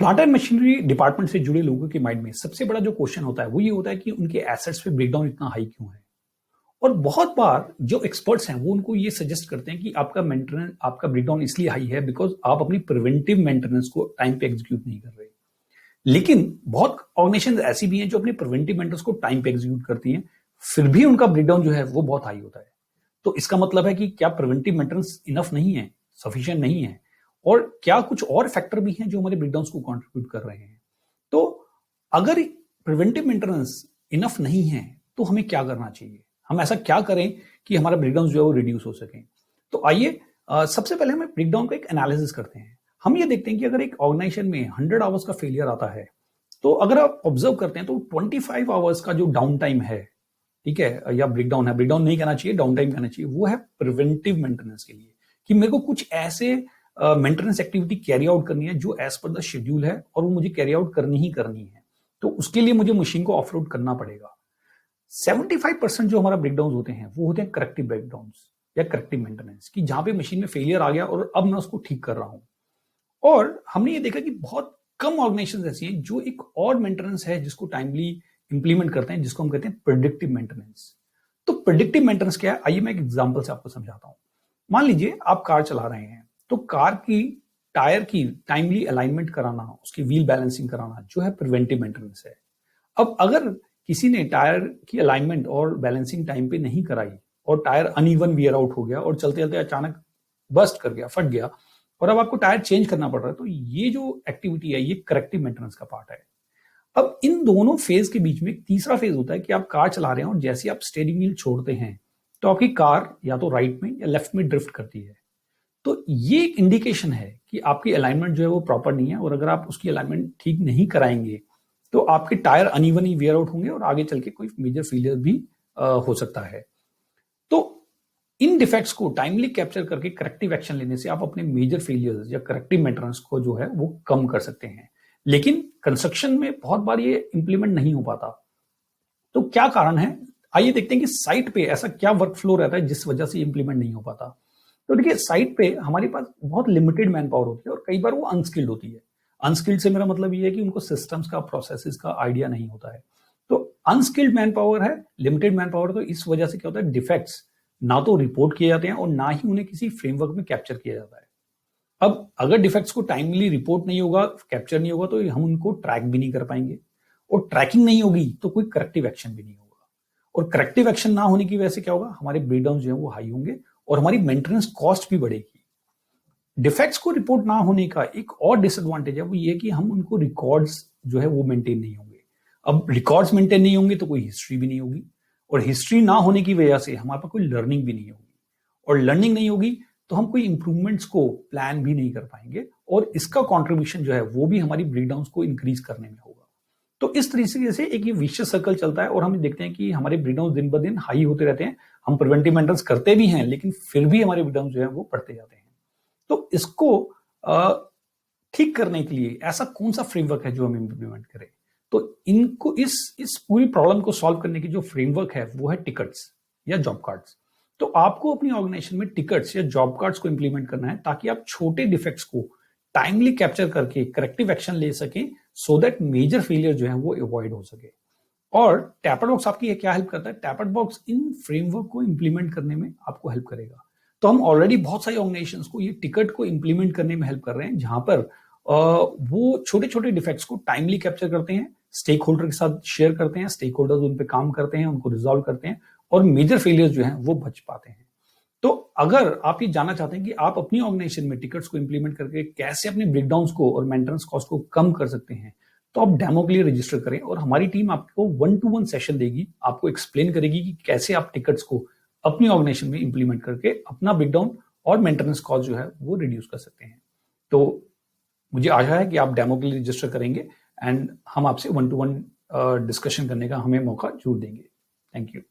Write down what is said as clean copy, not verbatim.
Plant and machinery department से जुड़े लोगों के माइंड में सबसे बड़ा जो क्वेश्चन होता है वो ये होता है कि उनके एसेट्स पे ब्रेकडाउन इतना हाई क्यों है। और बहुत बार जो एक्सपर्ट्स हैं वो उनको ये सजेस्ट करते हैं कि आपका मेंटेनेंस, आपका ब्रेकडाउन इसलिए हाई है बिकॉज आप अपनी प्रिवेंटिव मेंटेनेंस को टाइम पे एग्जीक्यूट नहीं कर रहे। लेकिन बहुत ऑर्गेनाइजेशन ऐसी भी हैं जो अपनी प्रिवेंटिव मेंटेनेंस को टाइम पे एग्जीक्यूट करती हैं, फिर भी उनका ब्रेकडाउन जो है वो बहुत हाई होता है। तो इसका मतलब है कि क्या प्रिवेंटिव मेंटेनेंस इनफ नहीं है, सफिशिएंट नहीं है, और क्या कुछ और फैक्टर भी हैं जो हमारे ब्रेकडाउन्स को कंट्रीब्यूट कर रहे हैं। तो अगर प्रिवेंटिव मेंटेनेंस इनफ नहीं है तो हमें क्या करना चाहिए, हम ऐसा क्या करें कि हमारा ब्रेकडाउन जो है वो रिड्यूस हो सके। तो आइए सबसे पहले हम ब्रेकडाउन का एक एनालिसिस करते हैं। हम ये देखते हैं कि अगर एक ऑर्गेनाइजेशन में 100 आवर्स का फेलियर आता है तो अगर आप ऑब्जर्व करते हैं तो 25 आवर्स का जो डाउन टाइम है, ठीक है, या ब्रेकडाउन है, ब्रेकडाउन नहीं कहना चाहिए, डाउन टाइम कहना चाहिए, वो है प्रिवेंटिव मेंटेनेंस के लिए कि मेरे को कुछ ऐसे मेंटेनेंस एक्टिविटी कैरी आउट करनी है जो एज पर द शेड्यूल है और वो मुझे कैरी आउट करनी ही करनी है। तो उसके लिए मुझे मशीन को ऑफ रोड करना पड़ेगा। 75% जो हमारा ब्रेकडाउन होते हैं वो होते हैं करेक्टिव ब्रेकडाउन या करेक्टिव मेंटेनेंस, कि जहां पे मशीन में फेलियर आ गया और अब मैं उसको ठीक कर रहा हूं। और हमने ये देखा कि बहुत कम ऑर्गेनाइजेशन ऐसी हैं जो एक और मेंटेनेंस है जिसको टाइमली इंप्लीमेंट करते हैं, जिसको हम कहते हैं प्रेडिक्टिव मेंटेनेंस। तो प्रेडिक्टिव मेंटेनेंस क्या है, आइए मैं एक एग्जांपल से आपको समझाता हूं। मान लीजिए आप कार चला रहे हैं, तो कार की टायर की टाइमली अलाइनमेंट कराना, उसकी व्हील बैलेंसिंग कराना जो है प्रिवेंटिव मेंटेनेंस है। अब अगर किसी ने टायर की अलाइनमेंट और बैलेंसिंग टाइम पे नहीं कराई और टायर अनइवन वियर आउट हो गया और चलते चलते अचानक बस्ट कर गया, फट गया, और अब आपको टायर चेंज करना पड़ रहा है, तो ये जो एक्टिविटी है ये करेक्टिव मेंटेनेंस का पार्ट है। अब इन दोनों फेज के बीच में एक तीसरा फेज होता है कि आप कार चला रहे हैं और जैसे आप स्टीयरिंग व्हील छोड़ते हैं तो आपकी कार या तो राइट में या लेफ्ट में ड्रिफ्ट करती है। तो ये एक इंडिकेशन है कि आपकी अलाइनमेंट जो है वो प्रॉपर नहीं है, और अगर आप उसकी अलाइनमेंट ठीक नहीं कराएंगे तो आपके टायर अनइवन ही वेयर आउट होंगे और आगे चल के कोई मेजर फेलियर भी हो सकता है। तो इन डिफेक्ट्स को टाइमली कैप्चर करके करेक्टिव एक्शन लेने से आप अपने मेजर फेलियर्स या करेक्टिव मेंटेनेंस को जो है वो कम कर सकते हैं। लेकिन कंस्ट्रक्शन में बहुत बार ये इंप्लीमेंट नहीं हो पाता। तो क्या कारण है, आइए देखते हैं कि साइट पे ऐसा क्या वर्क फ्लो रहता है जिस वजह से इंप्लीमेंट नहीं हो पाता। तो देखिए, साइट पे हमारे पास बहुत लिमिटेड मैन पावर होती है और कई बार वो अनस्किल्ड होती है। अनस्किल्ड से मेरा मतलब ये है कि उनको सिस्टम्स का, प्रोसेसेस का आइडिया नहीं होता है। तो अनस्किल्ड मैन पावर है, लिमिटेड मैन पावर, तो इस वजह से क्या होता है, डिफेक्ट्स ना तो रिपोर्ट किए जाते हैं और ना ही उन्हें किसी फ्रेमवर्क में कैप्चर किया जाता है। अब अगर डिफेक्ट्स को टाइमली रिपोर्ट नहीं होगा, कैप्चर नहीं होगा, तो हम उनको ट्रैक भी नहीं कर पाएंगे, और ट्रैकिंग नहीं होगी तो कोई करेक्टिव एक्शन भी नहीं होगा। और करेक्टिव एक्शन ना होने की वजह से क्या होगा, हमारे ब्रेकडाउन जो है वो हाई होंगे और हमारी मेंटेनेंस कॉस्ट भी बढ़ेगी। डिफेक्ट्स को रिपोर्ट ना होने का एक और डिसएडवांटेज है, वो ये कि हम उनको रिकॉर्ड्स जो है वो मेंटेन नहीं होंगे। अब रिकॉर्ड्स मेंटेन नहीं होंगे तो कोई हिस्ट्री भी नहीं होगी, और हिस्ट्री ना होने की वजह से हमारे पास कोई लर्निंग भी नहीं होगी, और लर्निंग नहीं होगी तो हम कोई इंप्रूवमेंट्स को प्लान भी नहीं कर पाएंगे, और इसका कंट्रीब्यूशन जो है वो भी हमारी ब्रेकडाउन्स को इंक्रीज करने में होगा। तो इस तरीके से एक ये विशियस सर्कल चलता है और हम देखते हैं कि हमारे ब्रेकडाउन दिन ब दिन हाई होते रहते हैं। हम प्रिवेंटिव मेंटेनेंस करते भी हैं लेकिन फिर भी हमारे ब्रेकडाउन जो है वो बढ़ते जाते हैं। तो इसको ठीक करने के लिए ऐसा कौन सा फ्रेमवर्क है जो हम इंप्लीमेंट करें। तो इनको इस पूरी प्रॉब्लम को सॉल्व करने की जो फ्रेमवर्क है वो है टिकट्स या जॉब कार्ड्स। तो आपको अपनी ऑर्गेनाइजेशन में टिकट्स या जॉब कार्ड्स को इंप्लीमेंट करना है ताकि आप छोटे डिफेक्ट्स को टाइमली कैप्चर करके करेक्टिव एक्शन ले सकें, सो दैट मेजर फेलियर जो है वो अवॉइड हो सके। और टैपेट बॉक्स आपकी क्या हेल्प करता है, टैपेट बॉक्स इन फ्रेमवर्क को इंप्लीमेंट करने में आपको हेल्प करेगा। तो हम ऑलरेडी बहुत सारी ऑर्गेनाइजेशंस को ये टिकट को इंप्लीमेंट करने में हेल्प कर रहे हैं, जहां पर वो छोटे छोटे डिफेक्ट्स को टाइमली कैप्चर करते हैं, स्टेक होल्डर के साथ शेयर करते हैं, स्टेक होल्डर्स उन पे काम करते हैं, उनको रिजॉल्व करते हैं, और मेजर फेलियर्स जो हैं वो बच पाते हैं। तो अगर आप ये जानना चाहते हैं कि आप अपनी ऑर्गेनाइजेशन में टिकट्स को इंप्लीमेंट करके कैसे अपने ब्रेकडाउन्स को और मेंटेनेंस कॉस्ट को कम कर सकते हैं, तो आप डेमो के लिए रजिस्टर करें और हमारी टीम आपको 1-to-1 सेशन देगी, आपको एक्सप्लेन करेगी कि कैसे आप टिकट्स को अपनी ऑर्गेनाइजेशन में इंप्लीमेंट करके अपना ब्रेकडाउन और मेंटेनेंस कॉस्ट जो है वो रिड्यूस कर सकते हैं। तो मुझे आशा है कि आप डेमो के लिए रजिस्टर करेंगे एंड हम आपसे 1-to-1 डिस्कशन करने का हमें मौका जरूर देंगे। Thank you.